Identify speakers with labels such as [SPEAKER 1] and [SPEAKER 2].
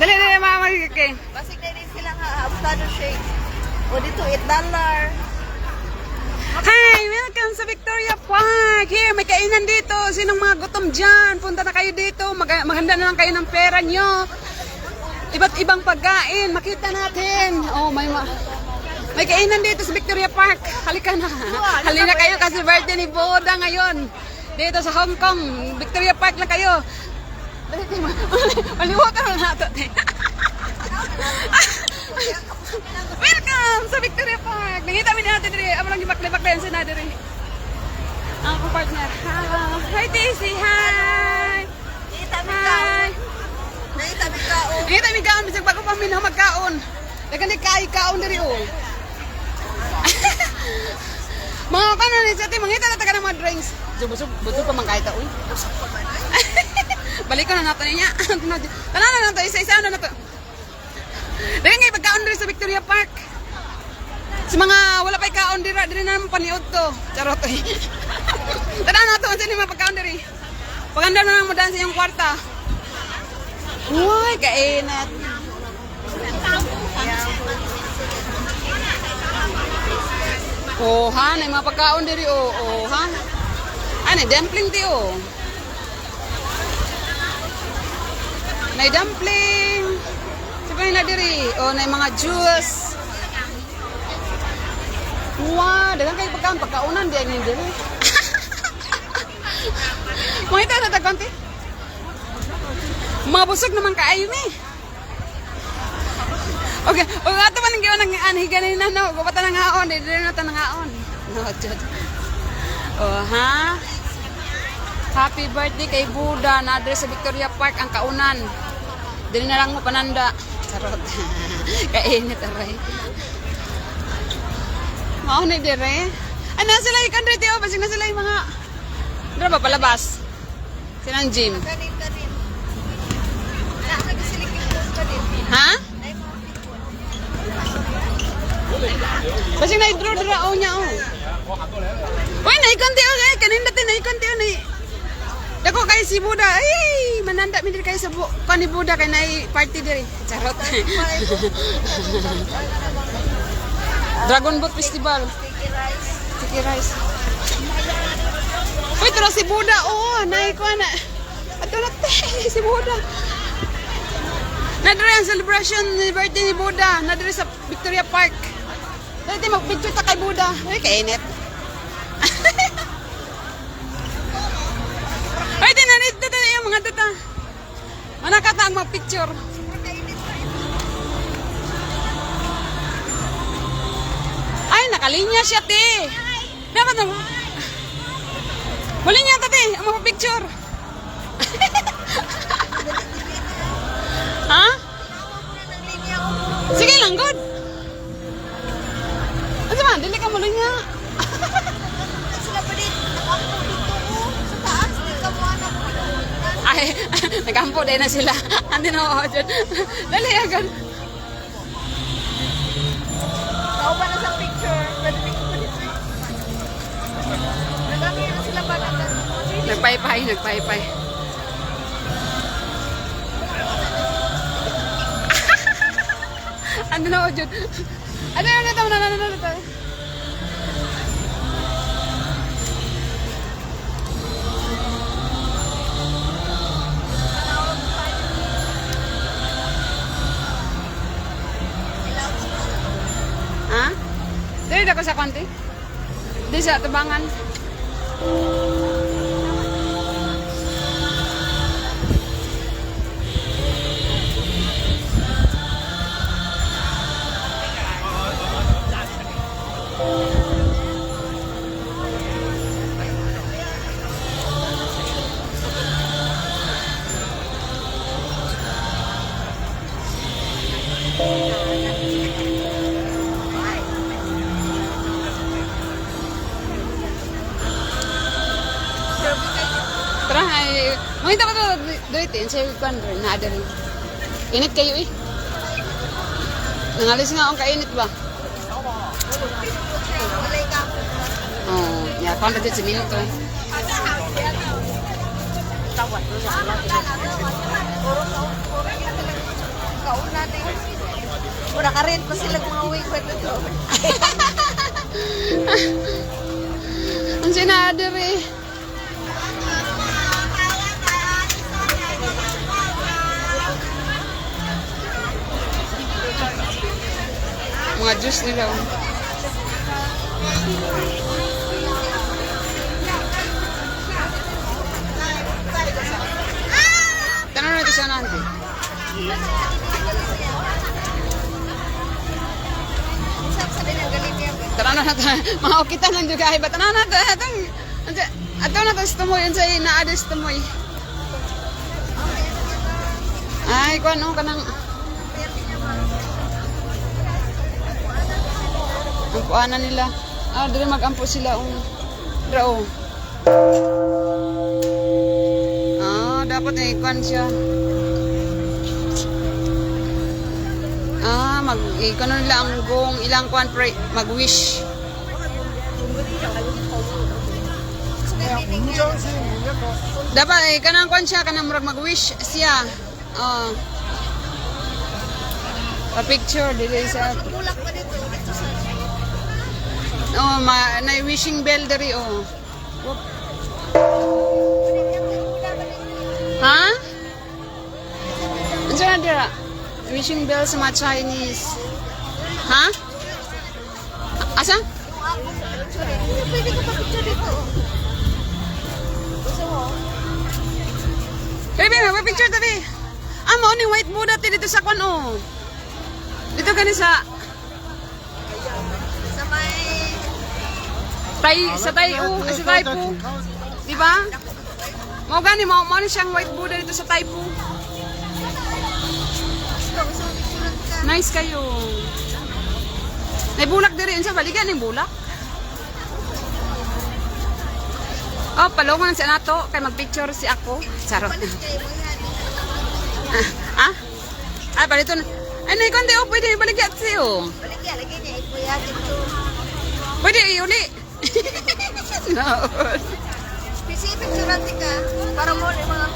[SPEAKER 1] Dali, dali, mama. Okay.
[SPEAKER 2] Basig na rin sila nga, avocado shake. O dito, $8.
[SPEAKER 1] Hi! Welcome sa Victoria Park! Here, may kainan dito. Sinong mga gutom dyan? Punta na kayo dito. Maghanda na lang kayo ng pera nyo. Iba't ibang pagkain. Makita natin. Oh, may kainan dito sa Victoria Park. Halika na. Halina kayo kasi birthday ni Boda ngayon. Dito sa Hong Kong. Victoria Park lang kayo. Maliwaka na nato. Welcome sa Victoria Park. Nangita mi natin diri. Amo lang gibakle-bakle sa na diri. Ang ko partner. Hello. Hi Daisy. Hi. Hi. Nangita mi kaon bisag bago pa minho magkaon. Dagan ni kay kaon diri oh. Mga kanon ni sa ti mangita na taga ng mga drinks. Busog pa man kahit uy. Balik ko na nato niya. Tanan na nato isa-isa na nato. Dagan ngay pagkaon diri sa Victoria Park. Sa mga wala pay kaon diri na naman paniud to. Charot eh. Tanan nato unsa ni pagkaon diri. Paganda na lang mo dan sa iyong kwarta. Uy, kainat. Oh, ha, may mga pagkaon diri oh, ha. Ano, dumpling di oh. May dumpling. Sabay na diri. Oh, may mga juice. Wow, dagang kayo pagkaunan di ani diri. Makita na tagkonti. Mabusog naman kaayo ni. Okay, o ato man ang giwan ng anhi ganina no, gupata nang haon, diri na ta nang haon. No, jud. Oh, ha? Happy birthday kay Buda na address sa Victoria Park ang kaunan. Dili na lang mo pananda. Charot. Kainit aray. Mao na dire. Ano sila ikan dito oh, basig na sila yung mga dra ba palabas. Silang gym. Ha? Basig na i-draw dra o niya oh. Uy, naikonti o kaya. Kanin natin naikonti o nai. Dako kay si Buda. Ay, mananda mi diri kay sa ni Buda kay nai party diri. Charot. Dragon Boat Festival. Sticky rice. Uy, tara si Buda. Oo, nai ko na. Ato na si Buda. Nadiri ang celebration ni birthday ni Buda. Nadiri sa Victoria Park. Dati mag-picture ta kay Buda. Ay, kainit. Ay, tinanit dito yung mga data. Manakatang mag-picture. Ay, nakalinya siya, te. Dapat na mo. Malinya ta, te. Ang mag-picture. Ha? Sige lang, good. Ano ba? Dili ka malinya.
[SPEAKER 2] Sila pa din, nakampo dito sa taas, di ka mo anak.
[SPEAKER 1] Ay, nagampo din na sila. Andi na ako dyan. Dali agad.
[SPEAKER 2] Tao ba na sa picture? Pwede ko pa dito. Nagamit na sila ba natin?
[SPEAKER 1] Nagpaypay. Andi na ako dyan. Ano yun ito? Nanananatan. Ha? Dili na ko sa konti? Di sa tubangan. Tara, ay, makita ko ito, dito, sa kwan, naada rin. Init kayo eh. Nangalis nga akong kainit ba? Oh, ya, kwan dito sa minuto.
[SPEAKER 2] naka-rent pa sila mga wig pa dito.
[SPEAKER 1] Ang sinader eh. Mga juice nila. Oh. Tanong natin siya nanti.
[SPEAKER 2] Sa din ang galing niya.
[SPEAKER 1] Tanong natin. Mga okita lang juga. Iba tanong natin. Ato na ito stumoy. Yan sa'yo naada stumoy. Ay, kung ano ka nang... Ang kuanan nila. Ah, dili mag-ampo sila. Drao. Ah, dapat na ikuan siya. Ah, mag-ikuan nila ang gong ilang kuan pre. Mag-wish. Dapat kanang kuan siya. Kanang murag mag-wish siya. Ah. Pa-picture. Dili sa...
[SPEAKER 2] Bulak pa dito. Dito sa...
[SPEAKER 1] Oh, na wishing bell diri oh. Whoop. Ha? Ano na dira? Wishing bell sa mga Chinese. Ha? Asa?
[SPEAKER 2] Pwede ka pa picture dito. Gusto mo?
[SPEAKER 1] Baby, may picture tadi. Ah, mo ni white Buddha dito sa kwan oh. Dito gani sa
[SPEAKER 2] Sa may...
[SPEAKER 1] sa Taipo, sa Taipo. Di ba? Mo gani mo ni siyang white Buddha dito sa Taipo.
[SPEAKER 2] Gusto mo picture ka?
[SPEAKER 1] Nice kayo. May bulak diri unsa baligan ning bulak? Oh, palungan sa nato kay magpicture si ako. Charot.
[SPEAKER 2] Palit kayo mo yan.
[SPEAKER 1] Ah? Ah, palito na. Ay, naikonti oh, pwede baligyan siyo.
[SPEAKER 2] Baligyan, lagyan niya. Ikuya dito.
[SPEAKER 1] Pwede iuli. No.
[SPEAKER 2] Specific surati ka para mo yung mga